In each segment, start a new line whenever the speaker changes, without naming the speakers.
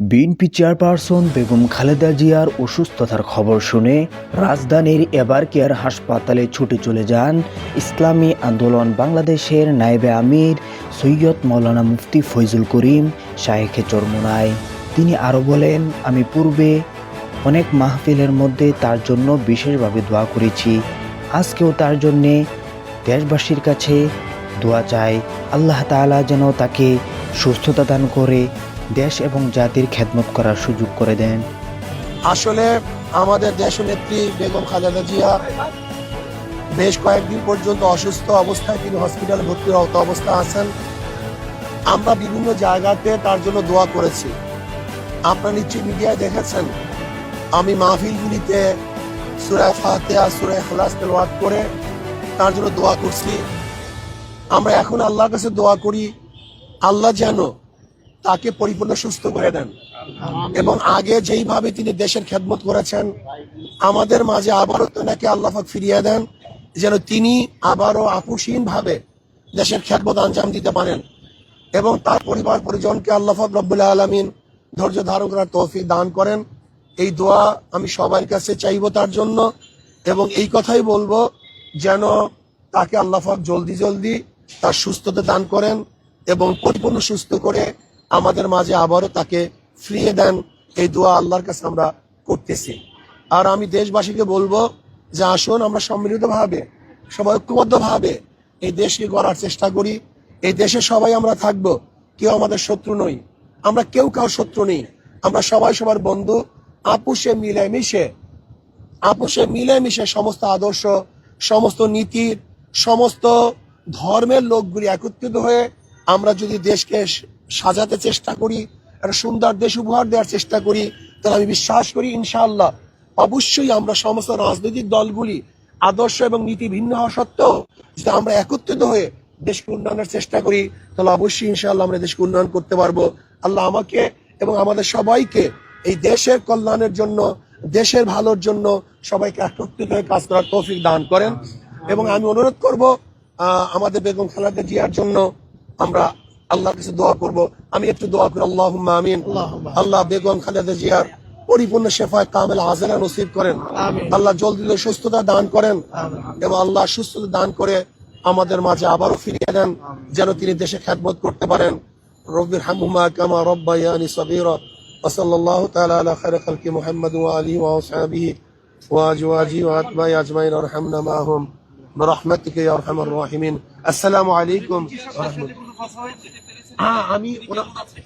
BNP chairperson Begum Khaleda জিয়ার অসুস্থতার খবর শুনে রাজধানীর এবার কেয়ার হাসপাতালে ছুটে চলে যান ইসলামী আন্দোলন বাংলাদেশের নায়েবে আমির সৈয়দ মাওলানা মুফতি ফয়জুল করিম শায়েখে চরমোনাই। তিনি আরও বলেন, আমি পূর্বে অনেক মাহফিলের মধ্যে তার জন্য বিশেষভাবে দোয়া করেছি। আজকেও তার জন্যে দেশবাসীর কাছে দোয়া চাই। আল্লাহ তাআলা যেন তাকে সুস্থতা দান করে দেশ এবং জাতির খেদমত করার সুযোগ করে দেন।
আসলে আমাদের দেশনেত্রী বেগম খালেদা জিয়া বেশ কয়েকদিন পর্যন্ত অসুস্থ অবস্থায় তিনি হসপিটালে ভর্তির অবস্থা আছেন। আমরা বিভিন্ন জায়গাতে তার জন্য দোয়া করেছি। আপনারা নিশ্চয়ই মিডিয়ায় দেখেছেন, আমি মাহফিলগুলিতে সূরা ফাতিহা, সূরা ইখলাস তেলাওয়াত করে তার জন্য দোয়া করছি। আমরা এখন আল্লাহর কাছে দোয়া করি, আল্লাহ যেন তাকে পরিপূর্ণ সুস্থ করে দেন এবং আগে যেইভাবে তিনি দেশের খেদমত করেছেন আমাদের মাঝে আবারও তাকে আল্লাহ পাক ফিরিয়ে দেন, যেন তিনি আবারও আপোষহীন ভাবে দেশের খেদমত আঞ্জাম দিতে পারেন এবং তার পরিবার পরিজনকে আল্লাহ পাক রব্বুল আলামিন ধৈর্য ধারণ করার তৌফিক দান করেন। এই দোয়া আমি সবার কাছে চাইবো তার জন্য এবং এই কথাই বলবো যেন তাকে আল্লাহ পাক জলদি জলদি তার সুস্থতা দান করেন এবং পরিপূর্ণ সুস্থ করে আমাদের মাঝে আবারও তাকে ফিরিয়ে দেন। এই দোয়া আল্লাহর কাছে আমরা করতেছি। আর আমি দেশবাসীকে বলবো যে আসুন আমরা সম্মিলিতভাবে সবাই ঐক্যবদ্ধভাবে এই দেশকে গড়ার চেষ্টা করি। এই দেশে সবাই আমরা থাকবো, কেউ আমাদের শত্রু নই, আমরা কেউ কারো শত্রু নেই, আমরা সবাই সবার বন্ধু। আপোষে মিলেমিশে সমস্ত আদর্শ, সমস্ত নীতির, সমস্ত ধর্মের লোকগুলি একত্রিত হয়ে আমরা যদি দেশকে সাজাতে চেষ্টা করি, একটা সুন্দর দেশ উপহার দেওয়ার চেষ্টা করি, তাহলে আমি বিশ্বাস করি ইনশাআল্লাহ অবশ্যই আমরা সমস্ত রাজনৈতিক দলগুলি আদর্শ এবং নীতি ভিন্ন হওয়া সত্ত্বেও যদি আমরা একত্রিত হয়ে দেশকে উন্নয়নের চেষ্টা করি তাহলে অবশ্যই ইনশাআল্লাহ আমরা দেশকে উন্নয়ন করতে পারবো। আল্লাহ আমাকে এবং আমাদের সবাইকে এই দেশের কল্যাণের জন্য, দেশের ভালোর জন্য সবাইকে একত্রিত হয়ে কাজ করার তৌফিক দান করেন। এবং আমি অনুরোধ করব আমাদের বেগম খালেদা জিয়ার জন্য আমরা আল্লাহর কাছে দোয়া করব। আমি একটু দোয়া করি, আল্লাহুম্মা আমিন। আল্লাহ বেগম খালেদা জিয়ার পরিপূর্ণ শেফায়ে কামেল আজেলা নসিব করেন, আল্লাহ জলদি সুস্থতা দান করেন এবং আল্লাহ সুস্থতা দান করে আমাদের মাঝে আবারও ফিরিয়ে দেন যেন তিনি দেশে খেদমত করতে পারেন। রব্বিরহামহুমা কামা রাব্বায়ানি সগীরা ওয়া সাল্লাল্লাহু তাআলা আলা খায়রি খালকি মুহাম্মাদ ওয়া আলিহি ওয়া আসহাবিহি ওয়া আজওয়াজিহি ওয়া আতবাই আজমাইন ওয়ারহামনা মাআহুম বিরহমাতিকা ইয়া আরহামার রাহিমিন। আসসালামু আলাইকুম ওয়া রাহমাতুল্লাহ। আমি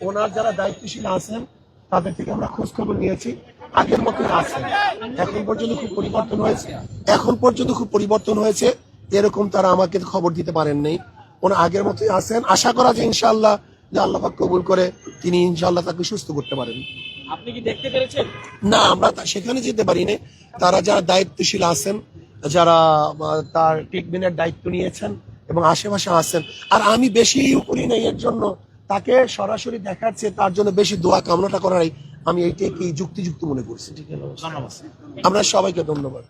ওনার যারা দায়িত্বশীল আছেন তাদের থেকে আমরা খোঁজ খবর নিয়েছি, আগের মতোই আছেন। এখন পর্যন্ত খুব পরিবর্তন হয়েছে এরকম তারা আমাকে খবর দিতে পারেন নাই। ওনার আগের মতোই আছেন। আশা করা যায় ইনশাআল্লাহ যে আল্লাহ পাক কবুল করে তিনি ইনশাআল্লাহ তাকে সুস্থ করতে পারেন।
আপনি কি দেখতে পেরেছেন?
না, আমরা সেখানে যেতে পারিনি। তারা যারা দায়িত্বশীল আছেন, যারা তার ট্রিটমেন্টের দায়িত্ব নিয়েছেন এবং আশেপাশে আছেন, আর আমি বেশি করি নাই এর জন্য তাকে সরাসরি দেখার চেয়ে তার জন্য বেশি দোয়া কামনাটা করাই আমি এইটাকে যুক্তিযুক্ত মনে করছি। আমরা সবাইকে ধন্যবাদ।